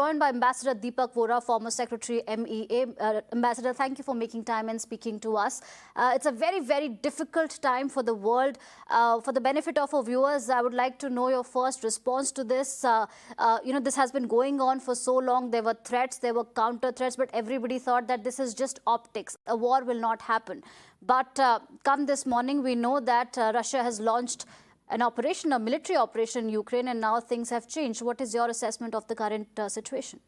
joined by Ambassador Deepak Vohra, former Secretary MEA. Ambassador, thank you for making time and speaking to us. It's a very, very difficult time for the world. For the benefit of our viewers, I would like to know your first response to this. This has been going on for so long. There were threats, there were counter threats, but everybody thought that this is just optics. A war will not happen. But come this morning, we know that Russia has launched an operation, a military operation in Ukraine, and now things have changed. What is your assessment of the current situation?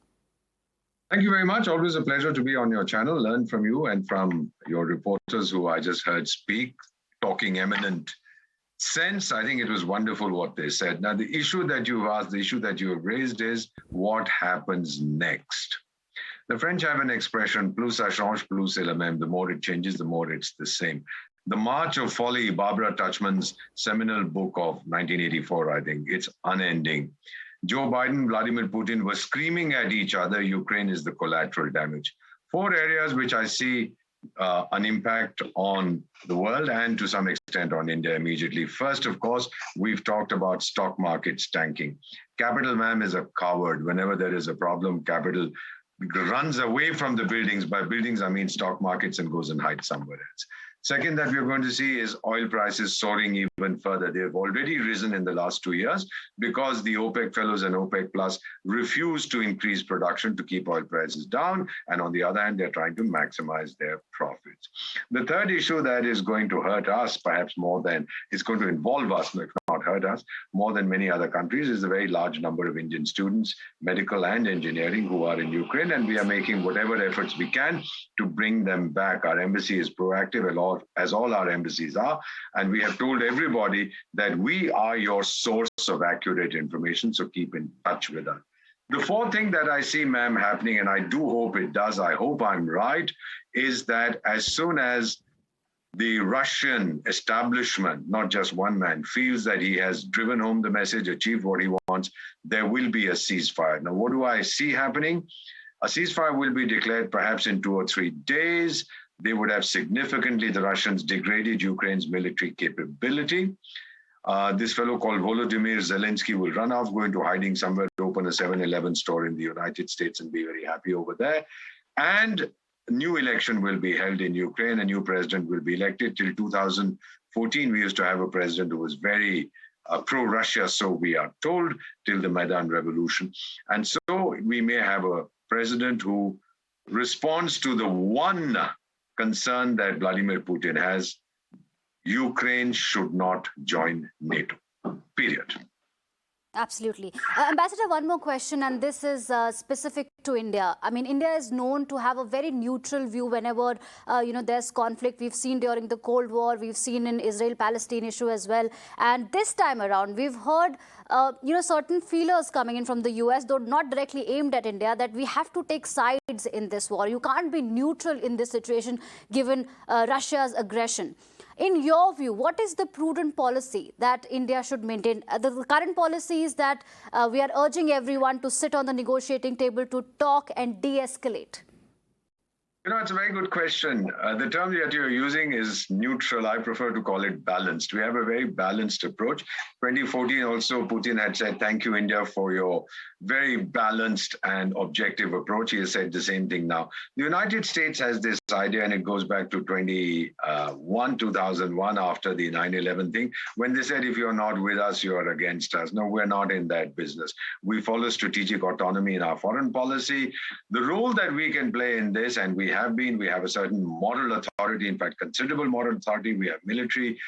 Thank you very much. Always a pleasure to be on your channel, learn from you and from your reporters who I just heard speak, talking eminent sense. I think it was wonderful what they said. Now, the issue that you've asked, the issue that you have raised is what happens next? The French have an expression, plus ça change, plus c'est le même. The more it changes, the more it's the same. The March of Folly, Barbara Tuchman's seminal book of 1984, I think, it's unending. Joe Biden, Vladimir Putin were screaming at each other, Ukraine is the collateral damage. 4 areas which I see an impact on the world and to some extent on India immediately. First, of course, we've talked about stock markets tanking. Capital, ma'am, is a coward. Whenever there is a problem, capital runs away from the buildings. By buildings, I mean stock markets, and goes and hides somewhere else. Second that we're going to see is oil prices soaring even further. They've already risen in the last 2 years because the OPEC fellows and OPEC Plus refuse to increase production to keep oil prices down. And on the other hand, they're trying to maximize their profits. The third issue that is going to hurt us, perhaps more than, it's going to involve us, if not hurt us, more than many other countries, is the very large number of Indian students, medical and engineering, who are in Ukraine. And we are making whatever efforts we can to bring them back. Our embassy is proactive, as all our embassies are. And we have told everybody that we are your source of accurate information, so keep in touch with us. The fourth thing that I see, ma'am, happening, and I do hope it does, I hope I'm right, is that as soon as the Russian establishment, not just one man, feels that he has driven home the message, achieved what he wants, there will be a ceasefire. Now, what do I see happening? A ceasefire will be declared perhaps in 2 or 3 days. They would have significantly, the Russians, degraded Ukraine's military capability. This fellow called Volodymyr Zelensky will run off, go into hiding somewhere, to open a 7-Eleven store in the United States and be very happy over there. And a new election will be held in Ukraine. A new president will be elected. Till 2014, we used to have a president who was very pro-Russia, so we are told, till the Maidan Revolution. And so we may have a president who responds to the one concern that Vladimir Putin has: Ukraine should not join NATO, period. Absolutely. Ambassador, one more question, and this is specific to India. I mean, India is known to have a very neutral view whenever, there's conflict. We've seen during the Cold War, we've seen in Israel-Palestine issue as well. And this time around, we've heard, certain feelers coming in from the US, though not directly aimed at India, that we have to take sides in this war. You can't be neutral in this situation given Russia's aggression. In your view, what is the prudent policy that India should maintain? The current policy is that we are urging everyone to sit on the negotiating table to talk and de-escalate. It's a very good question. The term that you're using is neutral. I prefer to call it balanced. We have a very balanced approach. 2014 also, Putin had said, thank you, India, for your very balanced and objective approach. He has said the same thing now. The United States has this idea, and it goes back to 2001, after the 9/11 thing, when they said, if you're not with us, you're against us. No, we're not in that business. We follow strategic autonomy in our foreign policy. The role that we can play in this, and we have a certain moral authority, in fact, considerable moral authority. We have military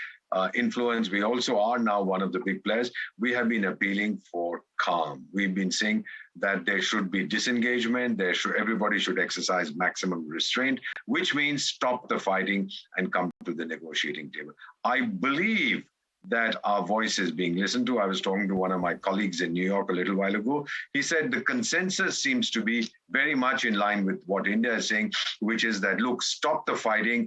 influence. We also are now one of the big players. We have been appealing for calm. We've been saying that there should be disengagement. Everybody should exercise maximum restraint, which means stop the fighting and come to the negotiating table. I believe that our voice is being listened to. I was talking to one of my colleagues in New York a little while ago. He said the consensus seems to be very much in line with what India is saying, which is that, look, stop the fighting,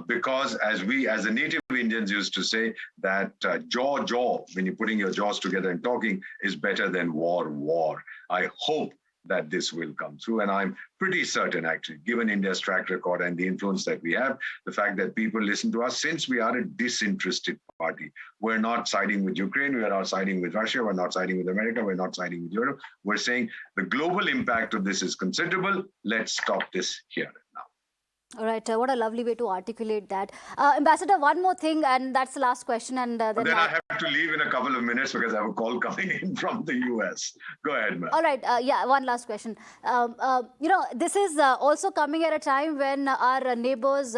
because as the native Indians used to say, that jaw, when you're putting your jaws together and talking, is better than war. I hope that this will come through. And I'm pretty certain, actually, given India's track record and the influence that we have, the fact that people listen to us, since we are a disinterested party. We're not siding with Ukraine, we're not siding with Russia, we're not siding with America, we're not siding with Europe. We're saying the global impact of this is considerable. Let's stop this here and now. All right, what a lovely way to articulate that. Ambassador, one more thing, and that's the last question. And then I have to leave in a couple of minutes because I have a call coming in from the US. Go ahead, ma'am. All right, yeah, one last question. This is also coming at a time when our neighbor's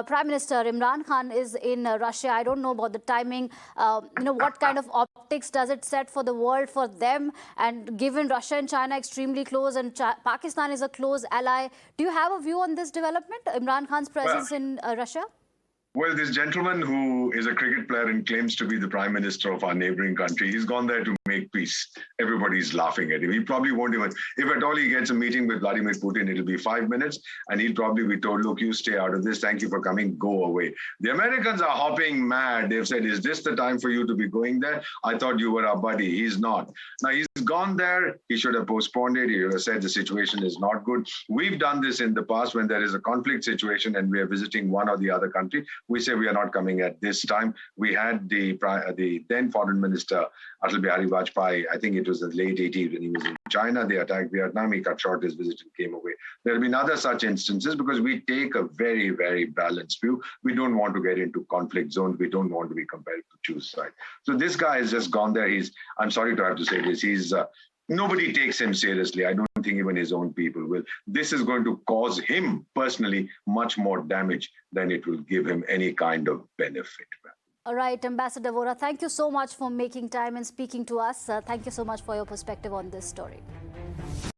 Prime Minister Imran Khan is in Russia. I don't know about the timing. What kind of optics does it set for the world, for them? And given Russia and China extremely close, and Pakistan is a close ally, do you have a view on this development, Imran Khan's presence in Russia? Well, this gentleman who is a cricket player and claims to be the Prime Minister of our neighboring country, he's gone there to make peace. Everybody's laughing at him. He probably won't even, if at all he gets a meeting with Vladimir Putin, it'll be 5 minutes and he'll probably be told, look, you stay out of this. Thank you for coming. Go away. The Americans are hopping mad. They've said, is this the time for you to be going there? I thought you were our buddy. He's not. Now, he's gone there. He should have postponed it. He should have said the situation is not good. We've done this in the past when there is a conflict situation and we are visiting one or the other country. We say we are not coming at this time. We had the then Foreign Minister, Atal Bihari Vajpayee, I think it was in the late 80s when he was in China. They attacked Vietnam. He cut short his visit and came away. There have been other such instances because we take a very, very balanced view. We don't want to get into conflict zones. We don't want to be compelled to choose sides. So this guy has just gone there. I'm sorry to have to say this. Nobody takes him seriously. I don't think even his own people will. This is going to cause him personally much more damage than it will give him any kind of benefit. All right, Ambassador Vohra, thank you so much for making time and speaking to us. Thank you so much for your perspective on this story.